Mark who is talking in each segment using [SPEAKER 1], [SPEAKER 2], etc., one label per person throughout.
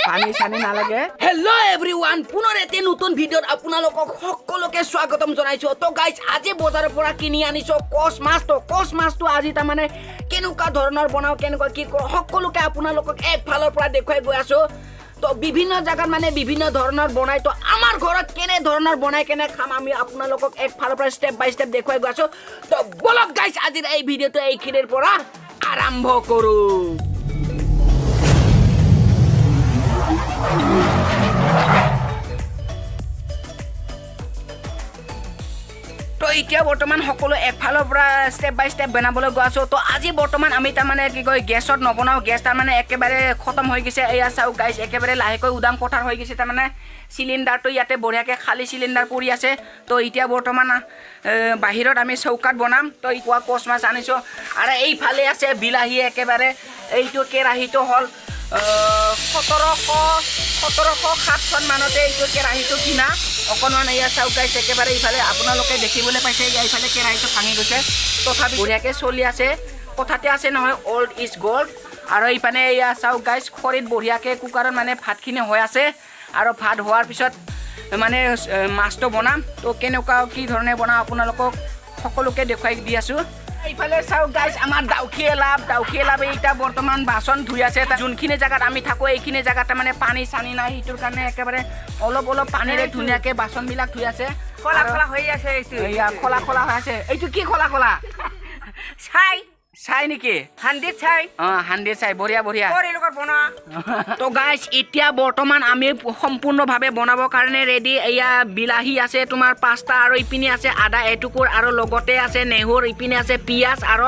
[SPEAKER 1] পানী চানি নালাগে।
[SPEAKER 2] হেল্ল' এভৰিৱান, পুনৰ এটি নতুন ভিডিঅ'ত আপোনালোকক সকলোকে স্বাগতম জনাইছো। তো গাইজ আজি বজাৰৰ পৰা কিনি আনিছো কচ মাছটো। কচ মাছটো আজি তাৰমানে কেনেকুৱা ধৰণৰ বনাও, কেনেকুৱা কি কৰোঁ সকলোকে আপোনালোকক একফালৰ পৰা দেখুৱাই গৈ আছো। তো বিভিন্ন জায়গাত মানে বিভিন্ন ধৰণৰ বনাই, তো আমাৰ ঘৰত কেনে ধৰণৰ বনাই কেনে খাম আমি আপোনালোকক একফালৰ পৰা ষ্টেপ বাই ষ্টেপ দেখুৱাই গৈ আছো। তো বলক গাইজ আজিৰ এই ভিডিঅ'টো এইখিনিৰ পৰা আৰম্ভ কৰোঁ। তো এতিয়া বৰ্তমান সকলো একফালৰ পৰা ষ্টেপ বাই ষ্টেপ বনাবলৈ গৈ আছো। তো আজি বৰ্তমান আমি তাৰমানে কি কয় গেছত নবনাওঁ, গেছ তাৰমানে একেবাৰে খতম হৈ গৈছে। এয়া চাওক গাইজ, একেবাৰে লাহেকৈ উদাম পথাৰ হৈ গৈছে। তাৰমানে চিলিণ্ডাৰটো ইয়াতে বঢ়িয়াকৈ খালী চিলিণ্ডাৰ পৰি আছে। তো এতিয়া বৰ্তমান বাহিৰত আমি চৌকাত বনাম। তো এতিয়া কচ মাছ আনিছোঁ আৰু এইফালে আছে বিলাহী। একেবাৰে এইটো কেৰাহীটো হ'ল 1707 মানতে এইটো কেৰাহীটো কিনা। অকণমান এয়া চাওক গাইছ, একেবাৰে ইফালে আপোনালোকে দেখিবলৈ পাইছে ইফালে কেৰাহীটো ভাঙি গৈছে, তথাপি বঢ়িয়াকৈ চলি আছে। কথাতে আছে নহয়, অল্ড ইজ গল্ড। আৰু ইফালে এয়া চাওক গাইছ, খৰিত বঢ়িয়াকৈ কুকাৰত মানে ভাতখিনি হৈ আছে। আৰু ভাত হোৱাৰ পিছত মানে মাছটো বনাম। তো কেনেকুৱা কি ধৰণে বনাওঁ আপোনালোকক সকলোকে দেখুৱাই দি আছোঁ। এইফালে চাওক গাইছ, আমাৰ ডাউকি এলাব এতিয়া বৰ্তমান বাচন ধুই আছে। যোনখিনি জেগাত আমি থাকোঁ এইখিনি জেগাত তাৰমানে পানী চানী নাই, সেইটোৰ কাৰণে একেবাৰে অলপ পানীৰে ধুনীয়াকৈ বাচনবিলাক ধুই আছে। খোলা খোলা হৈ আছে, খোলা খোলা হৈ আছে। এইটো কি খোলা খোলা? চাই নেকি? হাণ্ড্ৰেড চাই বঢ়িয়া বঢ়িয়া। তো গাইছ, এতিয়া বৰ্তমান আমি সম্পূৰ্ণভাৱে বনাবৰ কাৰণে ৰেডি। এয়া বিলাহী আছে তোমাৰ 5টা, আৰু ইপিনে আছে আদা এটুকুৰ, আৰু লগতে আছে নেহুৰ, ইপিনে আছে পিঁয়াজ, আৰু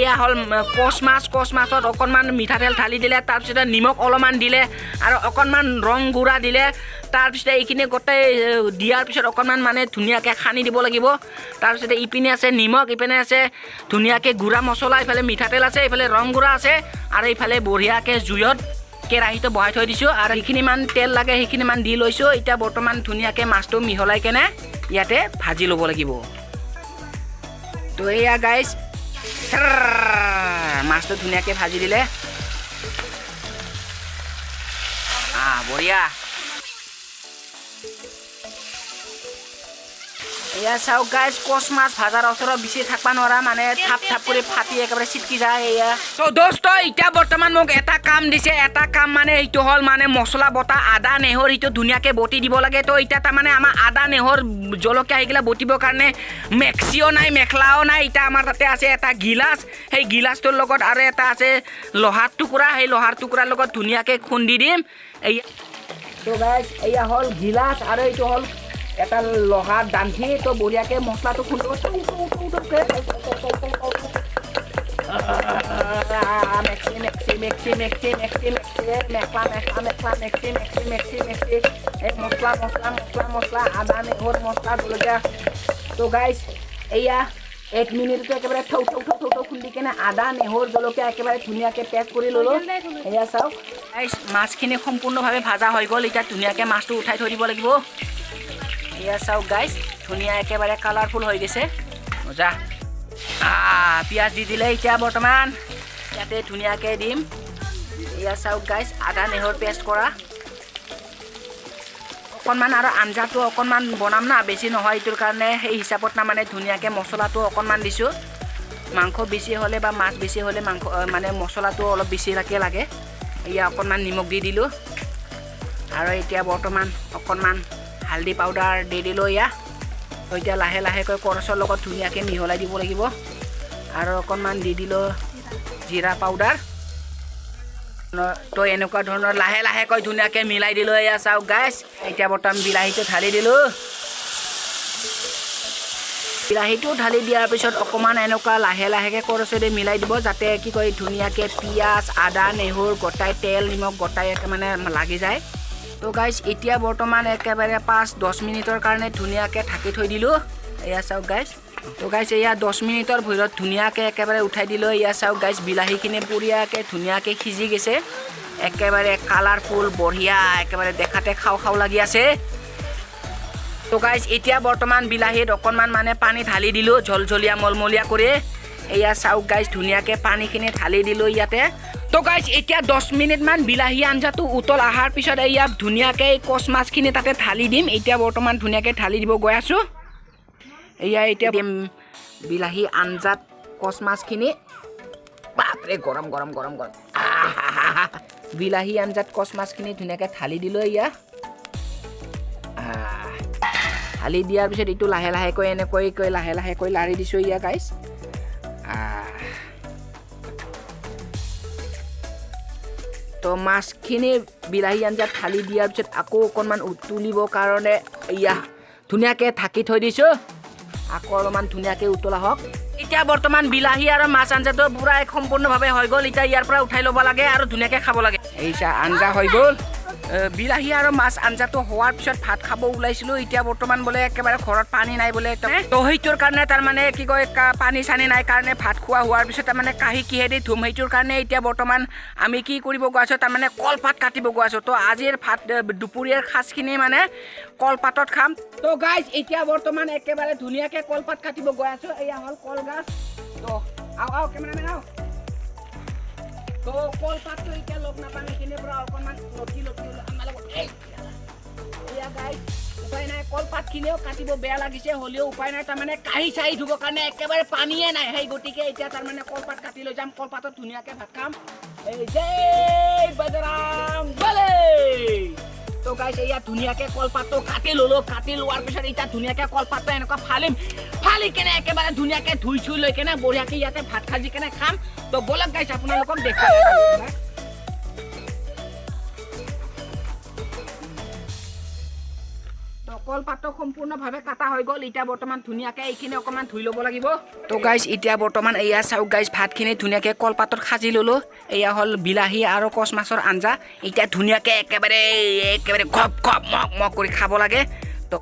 [SPEAKER 2] এয়া হ'ল কচ মাছ। কচ মাছত অকণমান মিঠাতেল ঢালি দিলে, তাৰপিছতে নিমখ অলপমান দিলে, আৰু অকণমান ৰং গুড়া দিলে। তাৰপিছতে এইখিনি গোটেই দিয়াৰ পিছত অকণমান মানে ধুনীয়াকৈ সানি দিব লাগিব। তাৰপিছতে ইপিনে আছে নিমখ, ইপিনে আছে ধুনীয়াকৈ গুড়া মছলা, ইফালে মিঠাতেল আছে, ইফালে ৰং গুড়া আছে, আৰু ইফালে বঢ়িয়াকৈ জুইত কেৰাহীটো বহাই থৈ দিছোঁ। আৰু সেইখিনিমান তেল লাগে সেইখিনিমান দি লৈছোঁ। এতিয়া বৰ্তমান ধুনীয়াকৈ মাছটো মিহলাই কেনে ইয়াতে ভাজি ল'ব লাগিব। তো এয়া গাইছ, মাছটো ধুনীয়াকৈ ভাজি দিলে, বঢ়িয়া। এয়া চাওক গাইছ, কচ মাছ ভাজাৰ ওচৰত বেছি থাকিব নোৱাৰা, মানে থাপ থাপ কৰি ফাটি একেবাৰে চিটকি যায়। এয়া তো দোস্ত, এতিয়া বৰ্তমান মোক এটা কাম দিছে। এটা কাম মানে এইটো হ'ল মানে মছলা বটা আদা নেহৰ এইটো ধুনীয়াকৈ বটি দিব লাগে। তো এতিয়া তাৰমানে আমাৰ আদা নেহৰ জলকীয়া সেইগিলা বটিবৰ কাৰণে মেক্সিও নাই, মেখলাও নাই। এতিয়া আমাৰ তাতে আছে এটা গিলাচ, সেই গিলাচটোৰ লগত আৰু এটা আছে লোহাৰ টুকুৰা, সেই লোহাৰ টুকুৰাৰ লগত ধুনীয়াকৈ খুন্দি দিম। এয়া তো গাইছ, এয়া হ'ল গিলাচ, আৰু এইটো হ'ল এটা লোহাৰ দান্ধি। তো বঢ়িয়াকৈ মছলাটো খুন্দিব। মছলা আদা নেহৰ মছলা জলকীয়া। তো গাইছ, এয়া 1 মিনিটতে একেবাৰে থৌ খুন্দি কেনে আদা নেহৰ জলকীয়া একেবাৰে ধুনীয়াকৈ পেষ্ট কৰি ল'লোঁ। এয়া চাওক গাইছ, মাছখিনি সম্পূৰ্ণভাৱে ভাজা হৈ গ'ল। এতিয়া ধুনীয়াকৈ মাছটো উঠাই থৈ দিব লাগিব। এয়া চাওক গাইছ, ধুনীয়া একেবাৰে কালাৰফুল হৈ গৈছে, মজা। পিঁয়াজ দি দিলে এতিয়া বৰ্তমান ইয়াতে ধুনীয়াকৈ দিম। এয়া চাওক গাইছ, আদা নেহৰ পেষ্ট কৰা। অকণমান আৰু আঞ্জাটো অকণমান বনাম না, বেছি নহয়, এইটোৰ কাৰণে সেই হিচাপত তাৰমানে ধুনীয়াকৈ মছলাটো অকণমান দিছোঁ। মাংস বেছি হ'লে বা মাছ বেছি হ'লে মাংস মানে মছলাটো অলপ বেছিকৈ লাগে। এয়া অকণমান নিমখ দি দিলোঁ, আৰু এতিয়া বৰ্তমান অকণমান হালধি পাউডাৰ দি দিলোঁ। এয়া এতিয়া লাহে লাহেকৈ কৰচৰ লগত ধুনীয়াকৈ মিহলাই দিব লাগিব, আৰু অকণমান দি দিলোঁ জিৰা পাউডাৰ। তো এনেকুৱা ধৰণৰ লাহে লাহেকৈ ধুনীয়াকৈ মিলাই দিলোঁ। এয়া চাওক গাইছ, এতিয়া বৰ্তমান বিলাহীটো ঢালি দিলোঁ। বিলাহীটো ঢালি দিয়াৰ পিছত অকণমান এনেকুৱা লাহে লাহেকৈ কৰচেৰে মিলাই দিব, যাতে কি কয় ধুনীয়াকৈ পিঁয়াজ আদা নেহৰ গোটাই তেল নিমখ গোটাই মানে লাগি যায়। তো গাইছ, এতিয়া বৰ্তমান একেবাৰে 5-10 মিনিটৰ কাৰণে ধুনীয়াকৈ ঢাকি থৈ দিলোঁ। এয়া চাওক গাইছ। তো গাইছ, এয়া 10 মিনিটৰ ভিতৰত ধুনীয়াকৈ একেবাৰে উঠাই দিলোঁ। এয়া চাওক গাইছ, বিলাহীখিনি বঢ়িয়াকৈ ধুনীয়াকৈ সিজি গৈছে, একেবাৰে কালাৰফুল বঢ়িয়া, একেবাৰে দেখাতে খাওঁ খাওঁ লাগি আছে। তো গাইছ, এতিয়া বৰ্তমান বিলাহীত অকণমান মানে পানী ঢালি দিলোঁ, ঝলঝলীয়া মলমলীয়া কৰি। এয়া চাওক গাইছ, ধুনীয়াকৈ পানীখিনি ঢালি দিলোঁ ইয়াতে। তো গাইজ এতিয়া 10 মিনিটমান বিলাহী আঞ্জাটো উতল অহাৰ পিছত এয়া ধুনীয়াকৈ কচ মাছখিনি তাতে ঢালি দিম এতিয়া বৰ্তমান ধুনীয়াকৈ ঢালি দিব গৈ আছোঁ এয়া এতিয়া দিম বিলাহী আঞ্জাত কচ মাছখিনি বাপৰে গৰম গৰম গৰম গৰম বিলাহী আঞ্জাত কচ মাছখিনি ধুনীয়াকৈ ঢালি দিলোঁ এয়া ঢালি দিয়াৰ পিছত এইটো লাহে লাহেকৈ এনেকৈ লাহে লাহেকৈ লাৰি দিছোঁ এয়া গাইজ তো মাছখিনি বিলাহী আঞ্জাত ঢালি দিয়াৰ পিছত আকৌ অকণমান উতলিবৰ কাৰণে এয়া ধুনীয়াকৈ ঢাকি থৈ দিছোঁ আকৌ অলপমান ধুনীয়াকৈ উতলা হওক এতিয়া বৰ্তমান বিলাহী আৰু মাছ আঞ্জাটো পূৰা সম্পূৰ্ণভাৱে হৈ গ'ল এতিয়া ইয়াৰ পৰা উঠাই ল'ব লাগে আৰু ধুনীয়াকৈ খাব লাগে এই আঞ্জা হৈ গ'ল বিলাহী আৰু মাছ আঞ্জাটো হোৱাৰ পিছত ভাত খাব ওলাইছিলোঁ এতিয়া বৰ্তমান বোলে একেবাৰে ঘৰত পানী নাই বোলে তো সেইটোৰ কাৰণে তাৰমানে কি কয় পানী চানী নাই কাৰণে ভাত খোৱা হোৱাৰ পিছত তাৰমানে কাঁহী কিহেদি ধুম সেইটোৰ কাৰণে এতিয়া বৰ্তমান আমি কি কৰিব গৈ আছোঁ তাৰমানে কলপাত কাটিব গৈ আছোঁ তো আজিৰ ভাত দুপৰীয়াৰ সাজখিনি মানে কলপাতত খাম তো গাইজ এতিয়া বৰ্তমান একেবাৰে ধুনীয়াকৈ কলপাত কাটিব গৈ আছোঁ এয়া হ'ল কলগাছ তো আও কেমেৰামেন আও তো কলপাতটো এতিয়া লগ নাপাম এইখিনিৰ পৰা অকণমান লটি আমাৰ লগত এয়া গাইজ উপায় নাই কলপাতখিনিও কাটিব বেয়া লাগিছে হ'লেও উপায় নাই তাৰমানে কাঁহী চাহী ধুবৰ কাৰণে একেবাৰে পানীয়ে নাই সেই গতিকে এতিয়া তাৰমানে কলপাত কাটি লৈ যাম কলপাতত ধুনীয়াকৈ ভাত খাম এই জয় বজৰং বলী তো গাইজ এয়া ধুনীয়াকৈ কলপাতটো কাটি ল'লোঁ কাটি লোৱাৰ পিছত এতিয়া ধুনীয়াকৈ কলপাতটো এনেকুৱা ফালি কেনে একেবাৰে ধুনীয়াকৈ ধুই চুই লৈ কেনে বঢ়িয়াকৈ ইয়াতে ভাত সাজি কেনে খাম তো বলক গাইজ আপোনালোকক দেখাই কলপাতটো সম্পূৰ্ণভাৱে কাটা হৈ গ'ল এতিয়া বৰ্তমান ধুনীয়াকৈ এইখিনি অকণমান ধুই ল'ব লাগিব তো গাইজ এতিয়া বৰ্তমান এয়া চাওক গাইজ ভাতখিনি ধুনীয়াকৈ কলপাতত সাজি ল'লোঁ এয়া হ'ল বিলাহী আৰু কচ মাছৰ আঞ্জা এতিয়া ধুনীয়াকৈ একেবাৰে ঘপ ঘপ মক কৰি খাব লাগে তো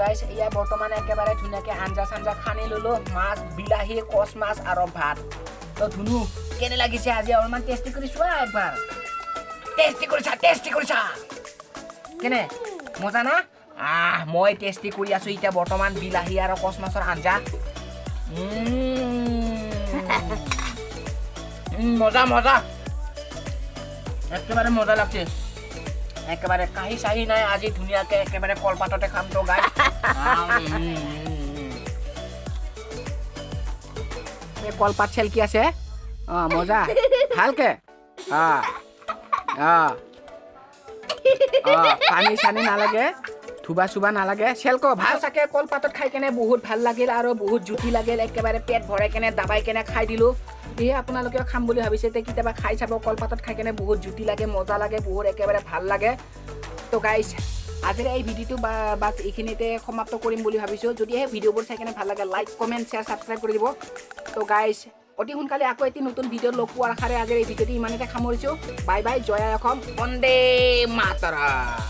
[SPEAKER 2] গাইজ এয়া বৰ্তমান একেবাৰে ধুনীয়াকৈ আঞ্জা চাঞ্জা সানি ল'লোঁ মাছ বিলাহী কচ মাছ আৰু ভাত তো ধুনু কেনে লাগিছে আজি অলপমান টেষ্টি কৰি চোৱা একবাৰ টেষ্টি কৰিছা কেনে মজা না মই টেষ্টি কৰি আছোঁ এতিয়া বৰ্তমান বিলাহী আৰু কচ মাছৰ আঞ্জা মজা মজা একেবাৰে মজা লাগছে একেবাৰে কাঁহী চাহী নাই আজি ধুনীয়াকৈ একেবাৰে কলপাততে খাম তো গাইজ কলপাত চেলকি আছে মজা ভালকে পানী চানী নালাগে ধুবা চুবা নালাগে চেলকো ভাল চাকে কলপাতত খাই কেনে বহুত ভাল লাগিল আৰু বহুত জুতি লাগিল একেবাৰে পেট ভৰাই কেনে দাবাই কেনে খাই দিলোঁ সেয়ে আপোনালোকেও খাম বুলি ভাবিছে তে কেতিয়াবা খাই চাব কলপাতত খাই কেনে বহুত জুতি লাগে মজা লাগে বহুত একেবাৰে ভাল লাগে তো গাইজ আজিৰ এই ভিডিঅ'টো বাছ এইখিনিতে সমাপ্ত কৰিম বুলি ভাবিছোঁ যদিহে ভিডিঅ'বোৰ চাই কেনে ভাল লাগে লাইক কমেণ্ট শ্বেয়াৰ ছাবস্ক্ৰাইব কৰি দিব তো গাইজ অতি সোনকালে আকৌ এটি নতুন ভিডিঅ'ত লগ পোৱাৰ আশাৰে আজিৰ এই ভিডিঅ'টো ইমানতে সামৰিছোঁ বাই বাই জয় অসম বন্দে মাতৰম